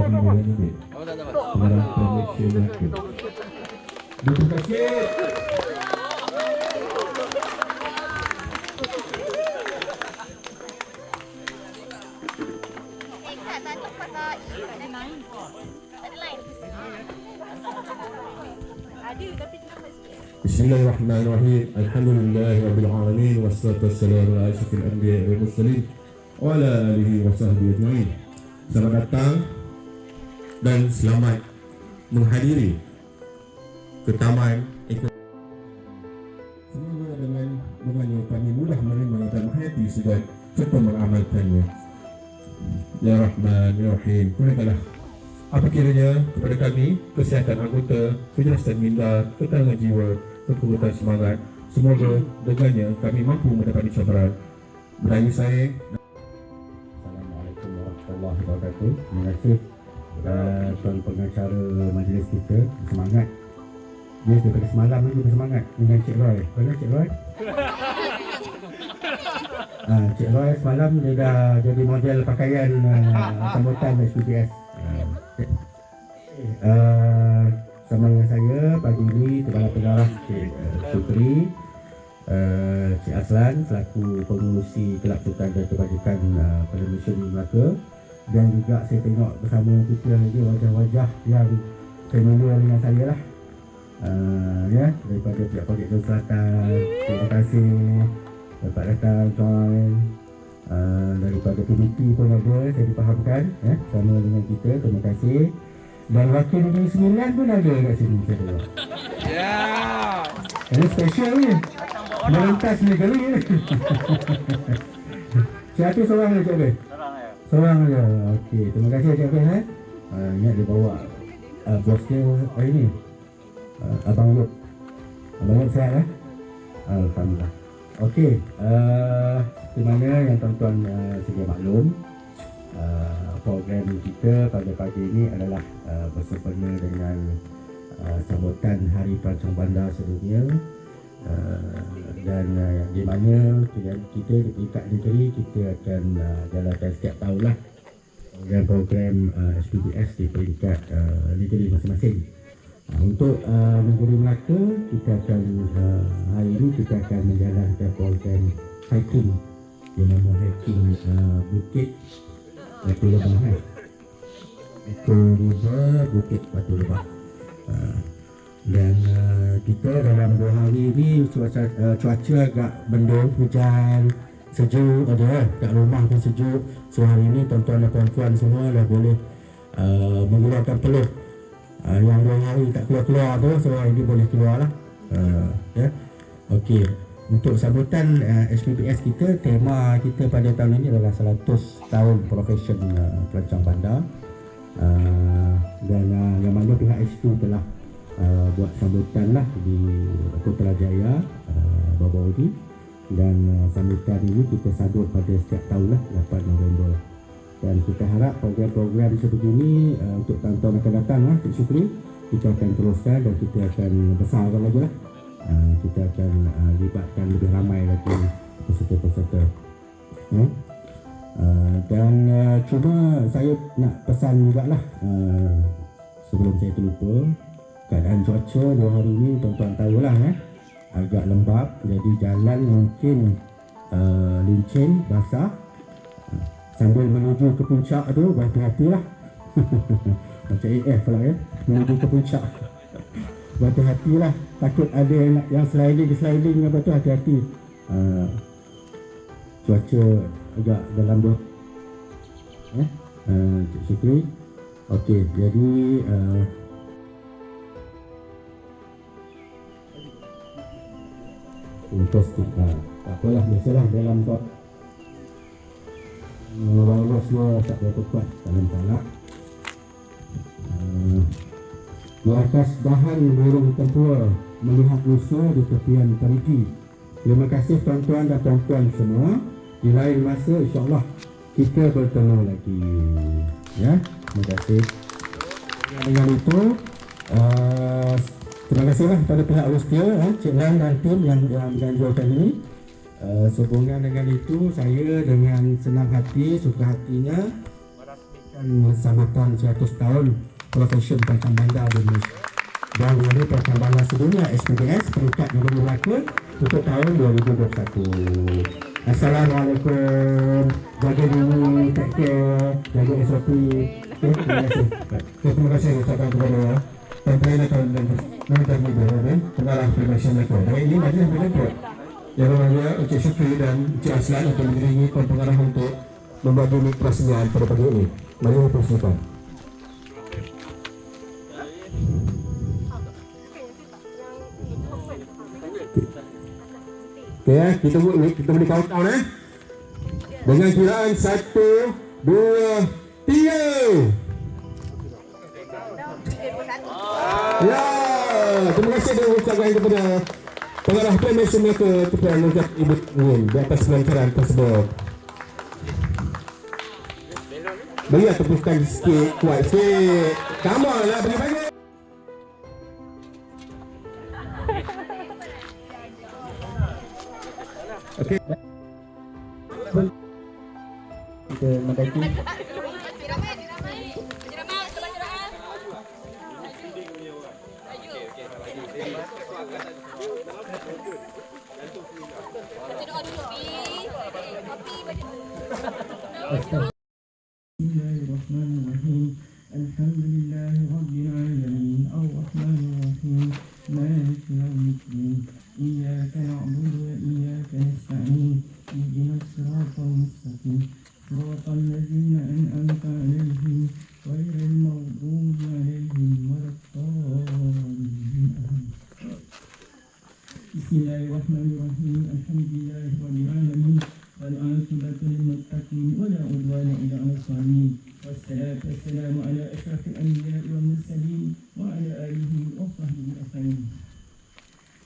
Kami Mulia Nabi dalam Malaysia Melaka. Terima kasih. Bismillahirrahmanirrahim. Alhamdulillahirabbil alamin wassalatu wassalamu ala asyrafil anbiya'i wal mursalin wa ala alihi wa sahbihi ajma'in. Selamat datang dan selamat menghadiri ke Taman Ekonomi. Semoga dengan dengannya kami mudah menerima dan menghayati sudah serta mengamalkannya. Ya Rahman Ya Rahim. Kurniakanlah apa kiranya kepada kami kesihatan anggota, kejelasan minda, ketenangan jiwa, kekuatan semangat. Semoga dengannya kami mampu mendapat cabaran. Berakhir saya. Assalamualaikum warahmatullahi wabarakatuh. Terima kasih tuan pengacara majlis kita. Semangat. Dia daripada semalam ni juga semangat dengan Cik Roy. Mana Cik Roy? Cik Roy semalam dia dah jadi model pakaian sambutan SPBS. Sama dengan saya pagi ini Kepala Pengarah Cik Putri, Cik Aslan selaku pengurusi Kelab Sukan dan Kebajikan pada Malaysia Melaka, dan juga saya tengok bersama kita lagi wajah-wajah yang familiar dengan saya lah, ya, daripada pihak Poket Jom Selatan. Terima kasih dapat datang join. Daripada PDP pun ada, saya difahamkan sama dengan kita. Terima kasih. Dan wakil Negeri Sembilan pun ada kat sini, saya tengok. Ya. Ini special ni. Merentas ni kali ni. Siapa seorang ni, Cik Abel? Seorang je. Okey, terima kasih Cik Abel. Ingat dia bawa bos dia hari ni, Abang Yop. Abang Yop sihat lah? Alhamdulillah. Okey, di mana yang tuan-tuan sedia maklum, program kita pada pagi ini adalah bersempena dengan sambutan Hari Perancang Bandar Sedunia, dan di mana kita di peringkat negeri kita akan jalankan setiap tahun lah program SPBS di peringkat negeri masing-masing. Untuk negeri Melaka, kita akan hari ini kita akan menjalankan program hiking, yang nama hiking Bukit Batu Lebah, Bukit Batu Lebah. Dan kita dalam 2 hari ini cuaca agak mendung, hujan, sejuk ada, kat rumah pun sejuk. So hari ini tuan-tuan dan puan-puan semua dah boleh mengeluarkan peluh. Yang 2 hari tak keluar-keluar tu, so hari ini boleh keluar lah. Ya. Okey, untuk sambutan SPBS kita, tema kita pada tahun ini adalah 100 tahun profession perancang bandar. Dan yang mana pihak HQ telah buat sambutan lah di Putrajaya baru-baru ini. Dan sambutan ini kita sambut pada setiap tahun lah 8 November. Dan kita harap program-program sebegini untuk tahun-tahun akan datang lah, Cik Syukri, kita akan teruskan dan kita akan besarkan lagi lah. Kita akan libatkan lebih ramai lagi peserta-peserta. Dan cuma saya nak pesan jugalah, sebelum saya terlupa, keadaan cuaca 2 hari ni tuan-tuan tahulah agak lembap, jadi jalan mungkin licin, basah. Sambil menuju ke puncak tu, berhati-hatilah. Macam AF lah ya, menuju ke puncak. Berhati-hatilah, takut ada yang sliding apa tu, hati-hati. Cuaca agak dalam tu. Cik Syukri. Okey, jadi interesting. Tak apalah, biasalah dalam bab virusnya tak berapa kuat, tak nampak. Di atas dahan burung tempua melihat musuh di tepian perigi. Terima kasih tuan-tuan dan puan-puan semua. Di lain masa insya-Allah kita bertemu lagi. Ya, terima kasih. Dengan itu terima kasihlah kepada pihak Rustia, Cik Lan dan tim yang menganjurkan ini. Sehubungan dengan itu, saya dengan senang hati, suka hatinya sambutan 100 tahun Profession Perancang Bandar di Malaysia. Dan menjadi Perancang Bandar Sedunia SPBS peringkat Negeri Melaka untuk tahun 2021. Assalamualaikum. Jaga diri, take care, jaga SOP. Okay, terima kasih. Okay, terima kasih ucapkan kepada pembina dan media pengarah Permainan Melaka. Dan ini majlis berlengkap. Yang namanya Encik Syukri dan Encik Aslan untuk mengiringi pengarah untuk membagi perasaan pada pagi ini. Mari persilakan. Okay, kita boleh countdown dengan kiraan 1, 2, 3. Ya, terima kasih dan ucapkan kepada pengarah Permainan Melaka kepada Nurjat Ibu Ngin di atas pelancaran tersebut. Berilah tepukan sikit, kuat sikit. Come on lah, bagi-bagi. Okey. Kita mendaki. Bismillahirrahmanirrahim. Alhamdulillahi rabbil alamin. Ar-Rahmanir-Rahim. Maliki yaumiddin. Iyyaka na'budu wa iyyaka nasta'in. Ihdinas siratal mustaqim. Siratal ladzina an'amta 'alaihim ghairil maghdubi 'alaihim waladdallin. Bismillahirrahmanirrahim. Alhamdulillahi rabbil alamin. والعاقبة للمتقين ولا عدوان إلا على الظالمين والصلاة والسلام على أشرف الأنبياء والمرسلين وعلى آله وصحبه أجمعين.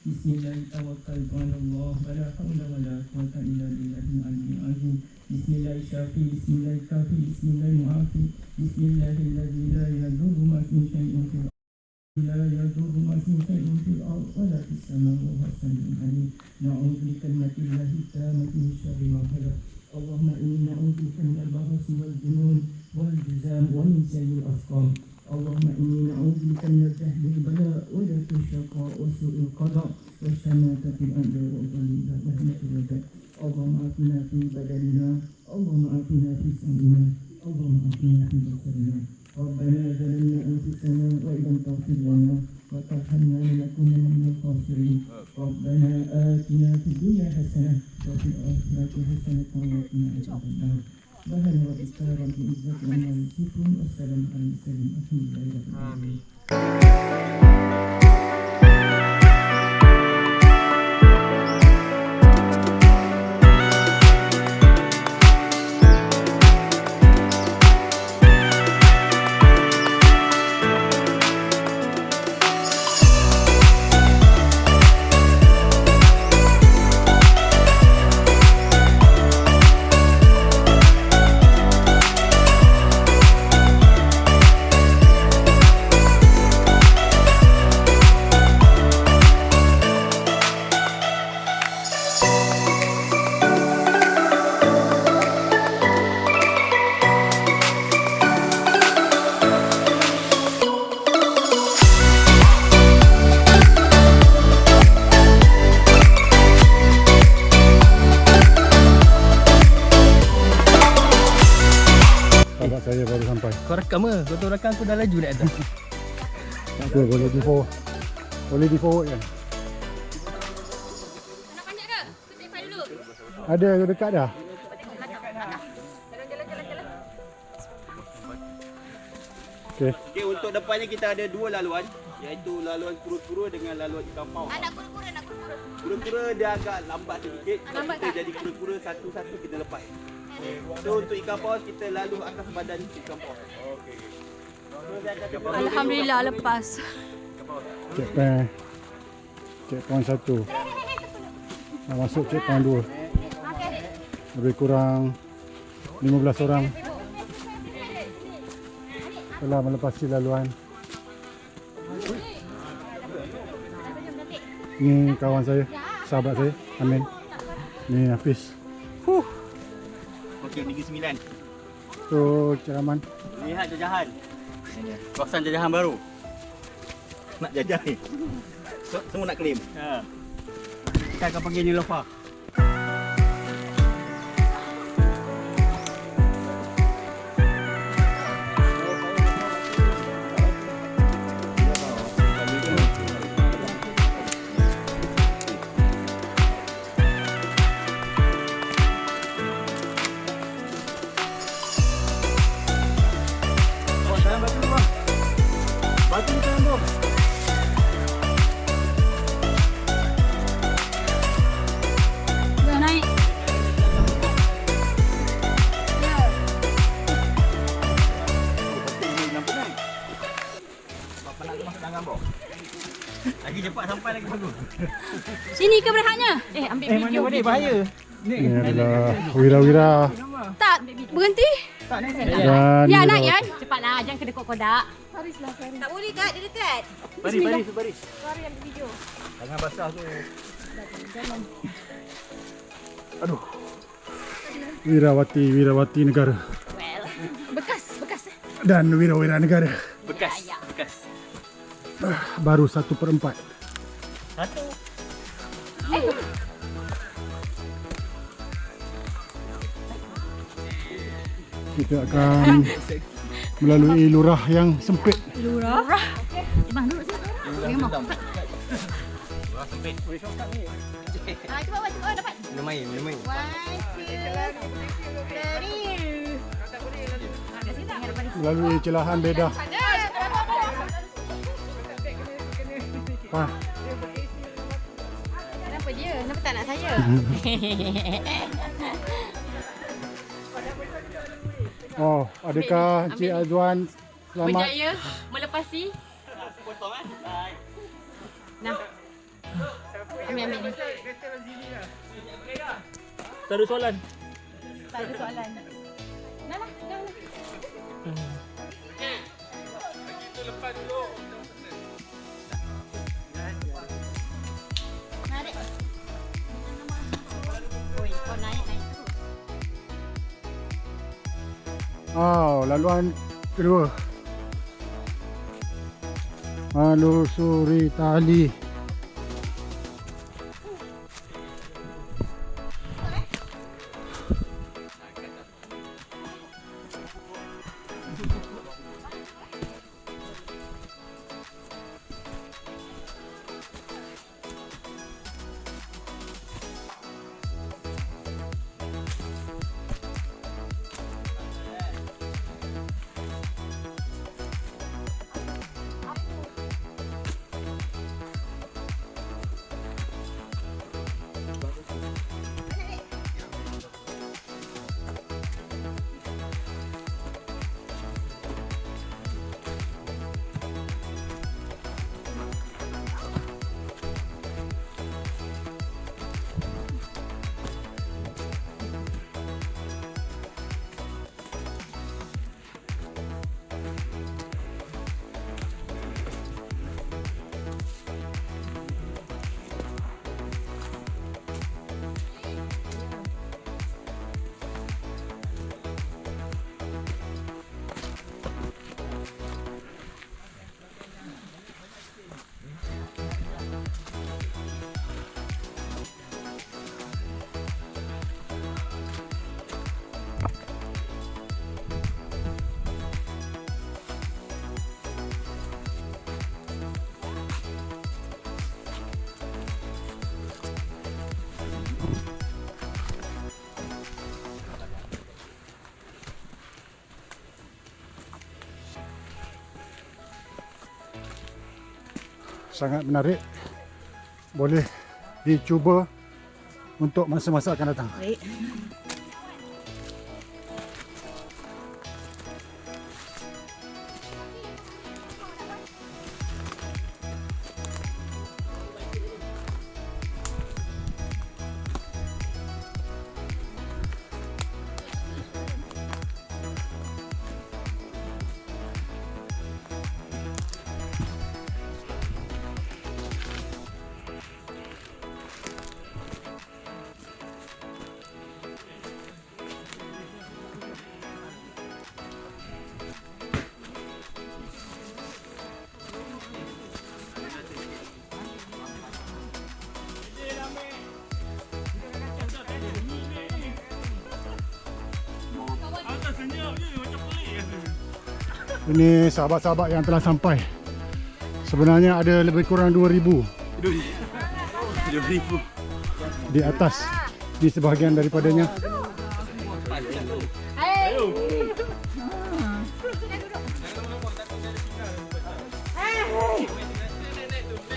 بسم الله توكلت على الله ولا حول ولا قوة إلا بالله العلي العظيم. بسم الله الشافي بسم الله الكافي بسم الله المعافي بسم الله الذي لا يضر ما في شيء في الأرض لا يضر ما في شيء في الأرض ولا في السماء وهو السميع العليم. نعوذ بكلمة الله التامة من شر ما خلق. اللهم إني نعوذ بك من البرص والجنون والجذام ومن سيء الأسقام. اللهم إني نعوذ بك من الجهل البلاء ودرك الشقاء وسوء القضاء والشماتة الأعداء وضلال وهمة الرجاء. اللهم آتنا في بدننا اللهم آتنا في سمعنا اللهم آتنا في بصرنا. ربنا ظلمنا أنفسنا وإن لم تغفر لنا وترحمنا لنكونن من الخاسرين. ربنا آتنا في الدنيا حسنة وفي الآخرة حسنة وقنا عذاب النار. سبحان ربك رب العزة عما يصفون والسلام على المرسلين الحمد لله رب العالمين. Saya baru sampai. Kau rekam ke? Kau tahu rekam aku dah laju naik atas. Tak apa, boleh di forward. Boleh di forward kan? Nak panjat ke? Aku cek file dulu. Ada dekat dah. Okey. Okey, untuk depannya kita ada dua laluan, iaitu laluan kura-kura dengan laluan ikan paus. Nak kura-kura, nak kura-kura. Kura-kura dia agak lambat sedikit. Lambat Kita tak? jadi kura-kura satu-satu kita lepas. So untuk ikan paus kita lalu atas badan ikan paus. Okey. Alhamdulillah lepas. Checkpoint 1. Dah masuk checkpoint 2. Lebih kurang 15 orang telah melepasi laluan. Ini kawan saya, sahabat saya, Amin. Ini Hafiz. Okey, Negeri 9. Tu Ceraman. Lihat jajahan. Kawasan jajahan baru. Nak jajah ni. Semua nak claim. Ha. Kita akan pergi Nilofa. Dah naik. Lagi cepat sampai lagi bagus. Sini ke berehatnya? Ambil video. Bahaya. Ini adalah wira-wira Tak, berhenti. dan Ya, wira- naik Yan. Cepatlah, jangan kena kodak. Tak boleh Kak, dia dekat. Baris. Suara yang video. Tangan basah tu. wirawati negara Well, bekas. dan wira-wira negara. Bekas. Ya. Bekas. Baru 1/4. Satu. Kita akan melalui lurah yang sempit. Lurah. Bang, duduk sini. Memang. Wah, sempit. Boleh shortcut ni. Cuba dapat. Minum air. 1, 2, 3. Kat sini tak? Melalui celahan bedah. Ah, Kenapa dia? Kenapa tak nak saya? oh, adakah Encik Azwan selamat? Berjaya melepasi. Nah. Ambil ni. Tak ada soalan. Tak ada soalan. Nah. Narik. Oi, kau naik. Oh, laluan kedua. Melusuri tali. Sangat menarik. Boleh dicuba untuk masa-masa akan datang. Baik. Ini sahabat-sahabat yang telah sampai. Sebenarnya ada lebih kurang 2,000 2,000. di atas. Di sebahagian daripadanya.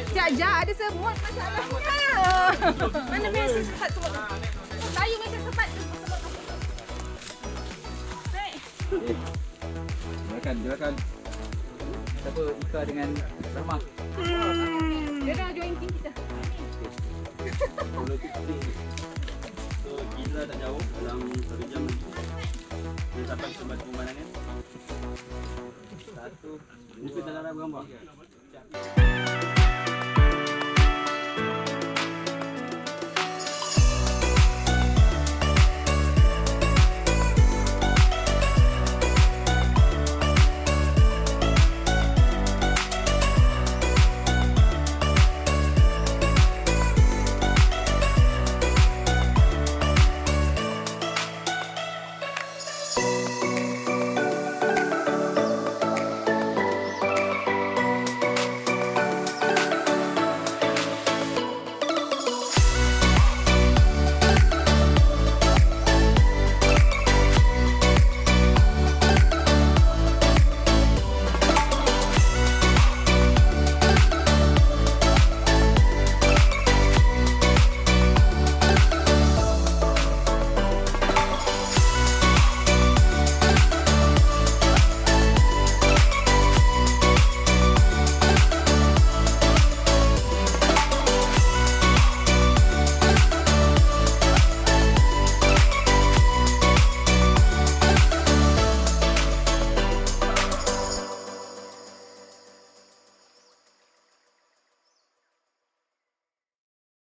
Sekejap, ada semut masalahnya. Mana biasa sempat semut? Saya macam sempat semut. Silakan. Siapa Ika dengan Rahmah? Dia dah join team kita. So kita tak jauh, dalam 1 jam lagi. Kita sampai ke tempat pemandangan. Satu, mungkin dalam gambar.